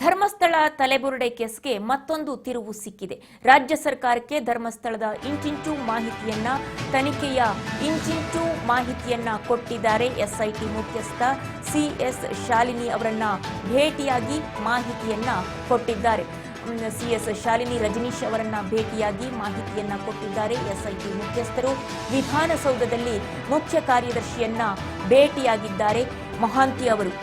ಧರ್ಮಸ್ಥಳ ತಲೆಬುರುಡೆ ಕೇಸ್ಗೆ ಮತ್ತೊಂದು ತಿರುವು ಸಿಕ್ಕಿದೆ. ರಾಜ್ಯ ಸರ್ಕಾರಕ್ಕೆ ಧರ್ಮಸ್ಥಳದ ಇಂಚಿಂಚು ಮಾಹಿತಿಯನ್ನ ತನಿಖೆಯ ಇಂಚಿಂಚು ಮಾಹಿತಿಯನ್ನ ಕೊಟ್ಟಿದ್ದಾರೆ. ಎಸ್ಐಟಿ ಮುಖ್ಯಸ್ಥ ಸಿಎಸ್ ಶಾಲಿನಿ ಅವರನ್ನ ಭೇಟಿಯಾಗಿ ಮಾಹಿತಿಯನ್ನ ಕೊಟ್ಟಿದ್ದಾರೆ. ಸಿಎಸ್ ಶಾಲಿನಿ ರಜನೀಶ್ ಅವರನ್ನ ಭೇಟಿಯಾಗಿ ಮಾಹಿತಿಯನ್ನ ಕೊಟ್ಟಿದ್ದಾರೆ. ಎಸ್ಐಟಿ ಮುಖ್ಯಸ್ಥರು ವಿಧಾನಸೌಧದಲ್ಲಿ ಮುಖ್ಯ ಕಾರ್ಯದರ್ಶಿಯನ್ನ ಭೇಟಿಯಾಗಿದ್ದಾರೆ. ಮಹಾಂತಿ ಅವರು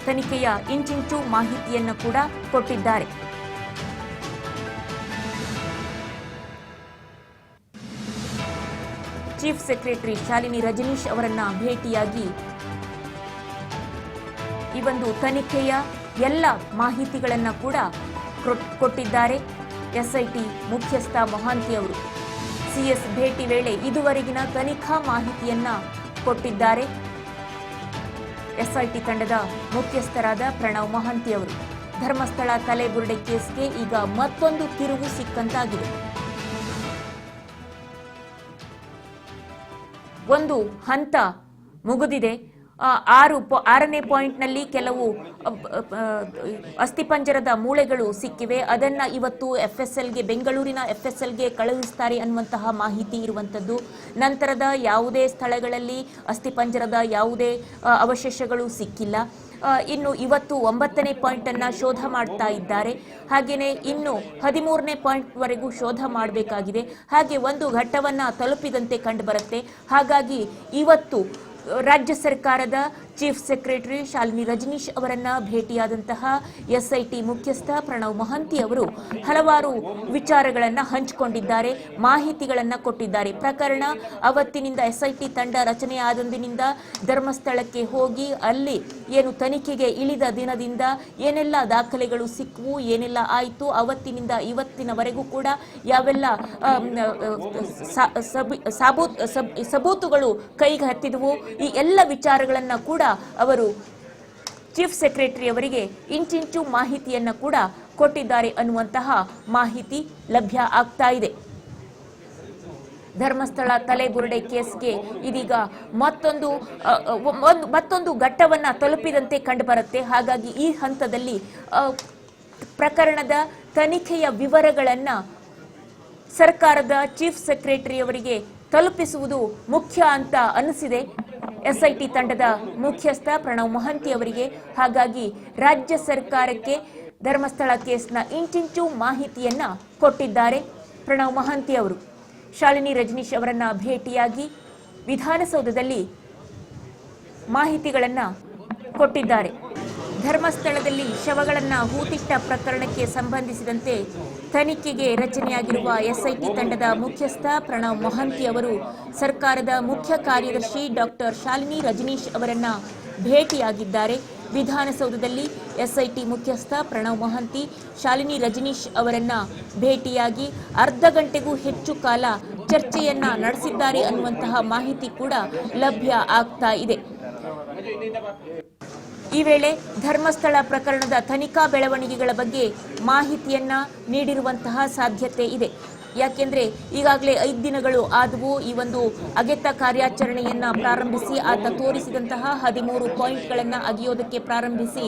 ತನಿಖೆಯ ಇಂಚಿಂಚು ಮಾಹಿತಿಯನ್ನು ಕೂಡ ಕೊಟ್ಟಿದ್ದಾರೆ. ಚೀಫ್ ಸೆಕ್ರೆಟರಿ ಶಾಲಿನಿ ರಜನೀಶ್ ಅವರನ್ನ ಭೇಟಿಯಾಗಿ ಈ ಒಂದು ತನಿಖೆಯ ಎಲ್ಲ ಮಾಹಿತಿಗಳನ್ನ ಕೂಡ ಕೊಟ್ಟಿದ್ದಾರೆ. ಎಸ್ಐಟಿ ಮುಖ್ಯಸ್ಥ ಮಹಾಂತಿ ಅವರು ಸಿಎಸ್ ಭೇಟಿ ವೇಳೆ ಇದುವರೆಗಿನ ತನಿಖಾ ಮಾಹಿತಿಯನ್ನ ಕೊಟ್ಟಿದ್ದಾರೆ. ಎಸ್ಐಟಿ ತಂಡದ ಮುಖ್ಯಸ್ಥರಾದ ಪ್ರಣವ್ ಮಹಾಂತಿ ಅವರು ಧರ್ಮಸ್ಥಳ ತಲೆಬುರುಡೆ ಕೇಸ್ಗೆ ಈಗ ಮತ್ತೊಂದು ತಿರುವು ಸಿಕ್ಕಂತಾಗಿದೆ. ಒಂದು ಹಂತ ಮುಗಿದಿದೆ. 6ನೇ ಪಾಯಿಂಟ್ನಲ್ಲಿ ಕೆಲವು ಅಸ್ಥಿಪಂಜರದ ಮೂಳೆಗಳು ಸಿಕ್ಕಿವೆ. ಅದನ್ನ ಇವತ್ತು FSLಗೆ ಬೆಂಗಳೂರಿನ FSLಗೆ ಕಳುಹಿಸುತ್ತಾರೆ ಅನ್ನುವಂತಹ ಮಾಹಿತಿ ಇರುವಂತದ್ದು. ನಂತರದ ಯಾವುದೇ ಸ್ಥಳಗಳಲ್ಲಿ ಅಸ್ಥಿಪಂಜರದ ಯಾವುದೇ ಅವಶೇಷಗಳು ಸಿಕ್ಕಿಲ್ಲ. ಇನ್ನು ಇವತ್ತು 9ನೇ ಪಾಯಿಂಟ್ ಅನ್ನ ಶೋಧ ಮಾಡ್ತಾ ಇದ್ದಾರೆ. ಹಾಗೇನೆ ಇನ್ನು 13ನೇ ಪಾಯಿಂಟ್ ವರೆಗೂ ಶೋಧ ಮಾಡಬೇಕಾಗಿದೆ. ಹಾಗೆ ಒಂದು ಘಟ್ಟವನ್ನ ತಲುಪಿದಂತೆ ಕಂಡುಬರುತ್ತೆ. ಹಾಗಾಗಿ ಇವತ್ತು ರಾಜ್ಯ ಸರ್ಕಾರದ ಚೀಫ್ ಸೆಕ್ರೆಟರಿ ಶಾಲಿನಿ ರಜನೀಶ್ ಅವರನ್ನ ಭೇಟಿಯಾದಂತಹ ಎಸ್ಐಟಿ ಮುಖ್ಯಸ್ಥ ಪ್ರಣವ್ ಮಹಾಂತಿ ಅವರು ಹಲವಾರು ವಿಚಾರಗಳನ್ನ ಹಂಚಿಕೊಂಡಿದ್ದಾರೆ, ಮಾಹಿತಿಗಳನ್ನ ಕೊಟ್ಟಿದ್ದಾರೆ. ಪ್ರಕರಣ ಅವತ್ತಿನಿಂದ ಎಸ್ಐಟಿ ತಂಡ ರಚನೆಯಾದಂದಿನಿಂದ ಧರ್ಮಸ್ಥಳಕ್ಕೆ ಹೋಗಿ ಅಲ್ಲಿ ಏನು ತನಿಖೆಗೆ ಇಳಿದ ದಿನದಿಂದ ಏನೆಲ್ಲ ದಾಖಲೆಗಳು ಸಿಕ್ಕವು, ಏನೆಲ್ಲ ಆಯಿತು, ಅವತ್ತಿನಿಂದ ಇವತ್ತಿನವರೆಗೂ ಕೂಡ ಯಾವೆಲ್ಲ ಸಬೂತುಗಳು ಕೈಗೆ ಹತ್ತಿದವು, ಈ ಎಲ್ಲ ವಿಚಾರಗಳನ್ನ ಕೂಡ ಅವರು ಚೀಫ್ ಸೆಕ್ರೆಟರಿ ಅವರಿಗೆ ಇಂಚಿಂಚು ಮಾಹಿತಿಯನ್ನ ಕೂಡ ಕೊಟ್ಟಿದ್ದಾರೆ ಅನ್ನುವಂತಹ ಮಾಹಿತಿ ಲಭ್ಯ ಆಗ್ತಾ ಇದೆ. ಧರ್ಮಸ್ಥಳ ತಲೆಬುರುಡೆ ಕೇಸ್ಗೆ ಇದೀಗ ಮತ್ತೊಂದು ಘಟ್ಟವನ್ನ ತಲುಪಿದಂತೆ ಕಂಡುಬರುತ್ತೆ. ಹಾಗಾಗಿ ಈ ಹಂತದಲ್ಲಿ ಪ್ರಕರಣದ ತನಿಖೆಯ ವಿವರಗಳನ್ನ ಸರ್ಕಾರದ ಚೀಫ್ ಸೆಕ್ರೆಟರಿ ಅವರಿಗೆ ತಲುಪಿಸುವುದು ಮುಖ್ಯ ಅಂತ ಅನಿಸಿದೆ ಎಸ್ಐಟಿ ತಂಡದ ಮುಖ್ಯಸ್ಥ ಪ್ರಣವ್ ಮಹಾಂತಿ ಅವರಿಗೆ. ಹಾಗಾಗಿ ರಾಜ್ಯ ಸರ್ಕಾರಕ್ಕೆ ಧರ್ಮಸ್ಥಳ ಕೇಸ್ನ ಇಂಚಿಂಚು ಮಾಹಿತಿಯನ್ನ ಕೊಟ್ಟಿದ್ದಾರೆ ಪ್ರಣವ್ ಮಹಾಂತಿ ಅವರು. ಶಾಲಿನಿ ರಜನೀಶ್ ಅವರನ್ನ ಭೇಟಿಯಾಗಿ ವಿಧಾನಸೌಧದಲ್ಲಿ ಮಾಹಿತಿಗಳನ್ನ ಕೊಟ್ಟಿದ್ದಾರೆ. ಧರ್ಮಸ್ಥಳದಲ್ಲಿ ಶವಗಳನ್ನ ಹೂತಿಟ್ಟ ಪ್ರಕರಣಕ್ಕೆ ಸಂಬಂಧಿಸಿದಂತೆ ತನಿಖೆಗೆ ರಚನೆಯಾಗಿರುವ ಎಸ್ಐಟಿ ತಂಡದ ಮುಖ್ಯಸ್ಥ ಪ್ರಣವ್ ಮಹಾಂತಿ ಅವರು ಸರ್ಕಾರದ ಮುಖ್ಯ ಕಾರ್ಯದರ್ಶಿ ಡಾಕ್ಟರ್ ಶಾಲಿನಿ ರಜನೀಶ್ ಅವರನ್ನ ಭೇಟಿಯಾಗಿದ್ದಾರೆ. ವಿಧಾನಸೌಧದಲ್ಲಿ ಎಸ್ಐಟಿ ಮುಖ್ಯಸ್ಥ ಪ್ರಣವ್ ಮಹಾಂತಿ ಶಾಲಿನಿ ರಜನೀಶ್ ಅವರನ್ನ ಭೇಟಿಯಾಗಿ ಅರ್ಧ ಗಂಟೆಗೂ ಹೆಚ್ಚು ಕಾಲ ಚರ್ಚೆಯನ್ನ ನಡೆಸಿದ್ದಾರೆ ಅನ್ನುವಂತಹ ಮಾಹಿತಿ ಕೂಡ ಲಭ್ಯ ಆಗ್ತಾ ಇದೆ. ಈ ವೇಳೆ ಧರ್ಮಸ್ಥಳ ಪ್ರಕರಣದ ತನಿಖಾ ಬೆಳವಣಿಗೆಗಳ ಬಗ್ಗೆ ಮಾಹಿತಿಯನ್ನ ನೀಡಿರುವಂತಹ ಸಾಧ್ಯತೆ ಇದೆ. ಯಾಕೆಂದ್ರೆ ಈಗಾಗಲೇ 5 ದಿನಗಳು ಆದವು ಈ ಒಂದು ಅಗೆತ ಕಾರ್ಯಾಚರಣೆಯನ್ನ ಪ್ರಾರಂಭಿಸಿ. ಆತ ತೋರಿಸಿದಂತಹ 13 ಪಾಯಿಂಟ್ಗಳನ್ನ ಅಗೆಯೋದಕ್ಕೆ ಪ್ರಾರಂಭಿಸಿ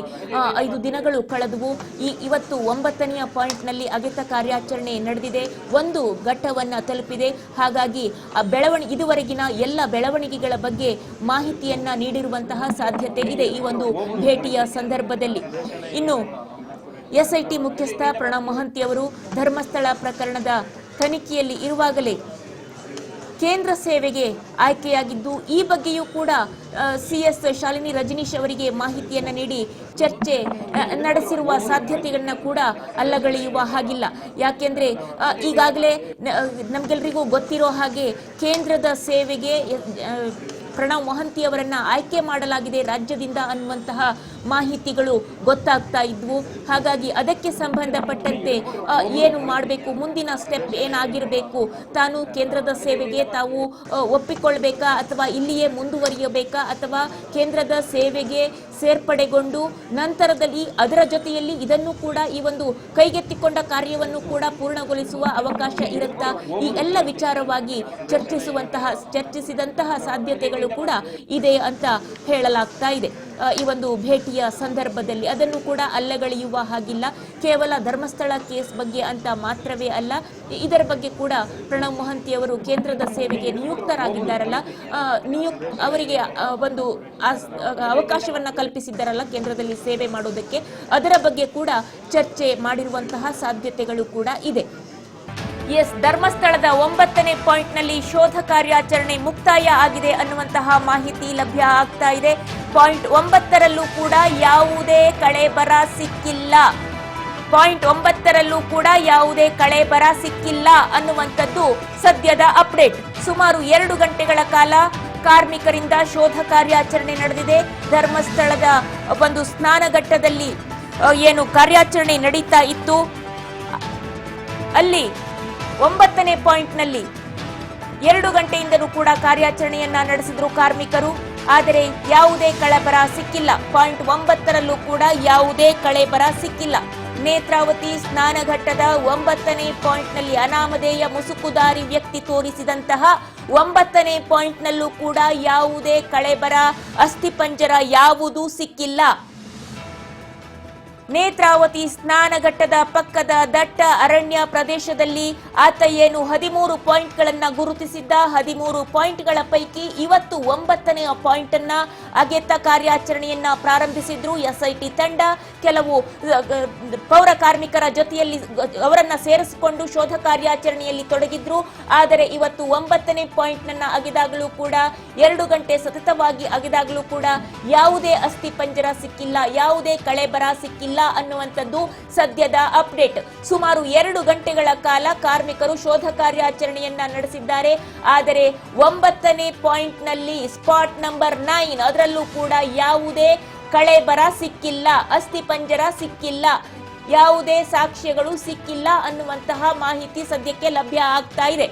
5 ದಿನಗಳು ಕಳೆದವು. ಇವತ್ತು 9ನೇ ಪಾಯಿಂಟ್ನಲ್ಲಿ ಅಗೆತ ಕಾರ್ಯಾಚರಣೆ ನಡೆದಿದೆ, ಒಂದು ಘಟ್ಟವನ್ನ ತಲುಪಿದೆ. ಹಾಗಾಗಿ ಇದುವರೆಗಿನ ಎಲ್ಲ ಬೆಳವಣಿಗೆಗಳ ಬಗ್ಗೆ ಮಾಹಿತಿಯನ್ನ ನೀಡಿರುವಂತಹ ಸಾಧ್ಯತೆ ಇದೆ ಈ ಒಂದು ಭೇಟಿಯ ಸಂದರ್ಭದಲ್ಲಿ. ಇನ್ನು ಎಸ್ಐಟಿ ಮುಖ್ಯಸ್ಥ ಪ್ರಣವ್ ಮಹಾಂತಿ ಅವರು ಧರ್ಮಸ್ಥಳ ಪ್ರಕರಣದ ತನಿಖೆಯಲ್ಲಿ ಇರುವಾಗಲೇ ಕೇಂದ್ರ ಸೇವೆಗೆ ಆಯ್ಕೆಯಾಗಿದ್ದು, ಈ ಬಗ್ಗೆಯೂ ಕೂಡ ಸಿಎಸ್ ಶಾಲಿನಿ ರಜನೀಶ್ ಅವರಿಗೆ ಮಾಹಿತಿಯನ್ನು ನೀಡಿ ಚರ್ಚೆ ನಡೆಸಿರುವ ಸಾಧ್ಯತೆಗಳನ್ನ ಕೂಡ ಅಲ್ಲಗಳೆಯುವ ಹಾಗಿಲ್ಲ. ಯಾಕೆಂದ್ರೆ ಈಗಾಗಲೇ ನಮ್ಗೆಲ್ರಿಗೂ ಗೊತ್ತಿರೋ ಹಾಗೆ ಕೇಂದ್ರದ ಸೇವೆಗೆ ಪ್ರಣವ್ ಮಹಾಂತಿ ಅವರನ್ನ ಆಯ್ಕೆ ಮಾಡಲಾಗಿದೆ ರಾಜ್ಯದಿಂದ ಅನ್ನುವಂತಹ ಮಾಹಿತಿಗಳು ಗೊತ್ತಾಗ್ತಾ ಇದ್ವು. ಹಾಗಾಗಿ ಅದಕ್ಕೆ ಸಂಬಂಧಪಟ್ಟಂತೆ ಏನು ಮಾಡಬೇಕು, ಮುಂದಿನ ಸ್ಟೆಪ್ ಏನಾಗಿರಬೇಕು, ತಾನು ಕೇಂದ್ರದ ಸೇವೆಗೆ ತಾವು ಒಪ್ಪಿಕೊಳ್ಬೇಕಾ ಅಥವಾ ಇಲ್ಲಿಯೇ ಮುಂದುವರಿಯಬೇಕಾ ಅಥವಾ ಕೇಂದ್ರದ ಸೇವೆಗೆ ಸೇರ್ಪಡೆಗೊಂಡು ನಂತರದಲ್ಲಿ ಅದರ ಜೊತೆಯಲ್ಲಿ ಇದನ್ನು ಕೂಡ ಈ ಒಂದು ಕೈಗೆತ್ತಿಕೊಂಡ ಕಾರ್ಯವನ್ನು ಕೂಡ ಪೂರ್ಣಗೊಳಿಸುವ ಅವಕಾಶ ಇರುತ್ತಾ, ಈ ಎಲ್ಲ ವಿಚಾರವಾಗಿ ಚರ್ಚಿಸಿದಂತಹ ಸಾಧ್ಯತೆಗಳು ಕೂಡ ಇದೆ ಅಂತ ಹೇಳಲಾಗ್ತಾ ಇದೆ. ಈ ಒಂದು ಭೇಟಿಯ ಸಂದರ್ಭದಲ್ಲಿ. ಅದನ್ನು ಕೂಡ ಅಲ್ಲಗಳೆಯುವ ಹಾಗಿಲ್ಲ. ಕೇವಲ ಧರ್ಮಸ್ಥಳ ಕೇಸ್ ಬಗ್ಗೆ ಅಂತ ಮಾತ್ರವೇ ಅಲ್ಲ, ಇದರ ಬಗ್ಗೆ ಕೂಡ ಪ್ರಣವ್ ಮೊಹಂತಿಯವರು ಕೇಂದ್ರದ ಸೇವೆಗೆ ನಿಯುಕ್ತರಾಗಿದ್ದಾರಲ್ಲ, ಅವರಿಗೆ ಒಂದು ಅವಕಾಶವನ್ನ ಕಲ್ಪಿಸಿದ್ದಾರಲ್ಲ ಕೇಂದ್ರದಲ್ಲಿ ಸೇವೆ ಮಾಡೋದಕ್ಕೆ, ಅದರ ಬಗ್ಗೆ ಕೂಡ ಚರ್ಚೆ ಮಾಡಿರುವಂತಹ ಸಾಧ್ಯತೆಗಳು ಕೂಡ ಇದೆ. ಧರ್ಮಸ್ಥಳದ 9ನೇ ಪಾಯಿಂಟ್ನಲ್ಲಿ ಶೋಧ ಕಾರ್ಯಾಚರಣೆ ಮುಕ್ತಾಯ ಆಗಿದೆ ಅನ್ನುವಂತಹ ಮಾಹಿತಿ ಲಭ್ಯ ಆಗ್ತಾ ಇದೆ. ಪಾಯಿಂಟ್ 9ರಲ್ಲೂ ಕೂಡ ಯಾವುದೇ ಕಳೆಬರ ಸಿಕ್ಕಿಲ್ಲ. ಪಾಯಿಂಟ್ 9ರಲ್ಲೂ ಕೂಡ ಯಾವುದೇ ಕಳೆಬರ ಸಿಕ್ಕಿಲ್ಲ ಅನ್ನುವಂಥದ್ದು ಸದ್ಯದ ಅಪ್ಡೇಟ್. ಸುಮಾರು 2 ಗಂಟೆಗಳ ಕಾಲ ಕಾರ್ಮಿಕರಿಂದ ಶೋಧ ಕಾರ್ಯಾಚರಣೆ ನಡೆದಿದೆ. ಧರ್ಮಸ್ಥಳದ ಒಂದು ಸ್ನಾನಘಟ್ಟದಲ್ಲಿ ಏನು ಕಾರ್ಯಾಚರಣೆ ನಡೀತಾ ಇತ್ತು, ಅಲ್ಲಿ 9ನೇ ಪಾಯಿಂಟ್ನಲ್ಲಿ 2 ಗಂಟೆಯಿಂದಲೂ ಕೂಡ ಕಾರ್ಯಾಚರಣೆಯನ್ನ ನಡೆಸಿದ್ರು ಕಾರ್ಮಿಕರು. ಆದರೆ ಯಾವುದೇ ಕಳೆಬರ ಸಿಕ್ಕಿಲ್ಲ. ಪಾಯಿಂಟ್ 9ರಲ್ಲೂ ಕೂಡ ಯಾವುದೇ ಕಳೆಬರ ಸಿಕ್ಕಿಲ್ಲ. ನೇತ್ರಾವತಿ ಸ್ನಾನಘಟ್ಟದ 9ನೇ ಪಾಯಿಂಟ್ನಲ್ಲಿ ಅನಾಮಧೇಯ ಮುಸುಕುದಾರಿ ವ್ಯಕ್ತಿ ತೋರಿಸಿದಂತಹ 9ನೇ ಪಾಯಿಂಟ್ನಲ್ಲೂ ಕೂಡ ಯಾವುದೇ ಕಳೆಬರ, ಅಸ್ಥಿಪಂಜರ ಯಾವುದೂ ಸಿಕ್ಕಿಲ್ಲ. ನೇತ್ರಾವತಿ ಸ್ನಾನಘಟ್ಟದ ಪಕ್ಕದ ದಟ್ಟ ಅರಣ್ಯ ಪ್ರದೇಶದಲ್ಲಿ ಆತ ಏನು 13 ಪಾಯಿಂಟ್ಗಳನ್ನ ಗುರುತಿಸಿದ್ದ. 13 ಪಾಯಿಂಟ್ಗಳ ಪೈಕಿ ಇವತ್ತು 9ನೇ ಪಾಯಿಂಟ್ ಅನ್ನ ಅಗೆತ ಕಾರ್ಯಾಚರಣೆಯನ್ನ ಪ್ರಾರಂಭಿಸಿದ್ರು ಎಸ್ಐಟಿ ತಂಡ. ಕೆಲವು ಪೌರ ಕಾರ್ಮಿಕರ ಜೊತೆಯಲ್ಲಿ ಅವರನ್ನ ಸೇರಿಸಿಕೊಂಡು ಶೋಧ ಕಾರ್ಯಾಚರಣೆಯಲ್ಲಿ ತೊಡಗಿದ್ರು. ಆದರೆ ಇವತ್ತು 9ನೇ ಪಾಯಿಂಟ್ ನನ್ನ ಅಗೆದಾಗಲೂ ಕೂಡ 2 ಗಂಟೆ ಸತತವಾಗಿ ಅಗೆದಾಗಲೂ ಕೂಡ ಯಾವುದೇ ಅಸ್ಥಿ ಪಂಜರ ಸಿಕ್ಕಿಲ್ಲ, ಯಾವುದೇ ಕಳೆಬರ ಸಿಕ್ಕಿಲ್ಲ ಅನ್ನುವಂಥದ್ದು ಸದ್ಯದ ಅಪ್ಡೇಟ್. ಸುಮಾರು 2 ಗಂಟೆಗಳ ಕಾಲ ಕಾರ್ಮಿಕರು ಶೋಧ ಕಾರ್ಯಾಚರಣೆಯನ್ನ ನಡೆಸಿದ್ದಾರೆ. ಆದರೆ 9ನೇ ಪಾಯಿಂಟ್ನಲ್ಲಿ ಸ್ಪಾಟ್ ನಂಬರ್ 9 ಅದರಲ್ಲೂ ಕೂಡ ಯಾವುದೇ ಕಳೆಬರ ಸಿಕ್ಕಿಲ್ಲ, ಅಸ್ಥಿ ಪಂಜರ ಸಿಕ್ಕಿಲ್ಲ, ಯಾವುದೇ ಸಾಕ್ಷ್ಯಗಳು ಸಿಕ್ಕಿಲ್ಲ ಅನ್ನುವಂತಹ ಮಾಹಿತಿ ಸದ್ಯಕ್ಕೆ ಲಭ್ಯ ಆಗ್ತಾ ಇದೆ.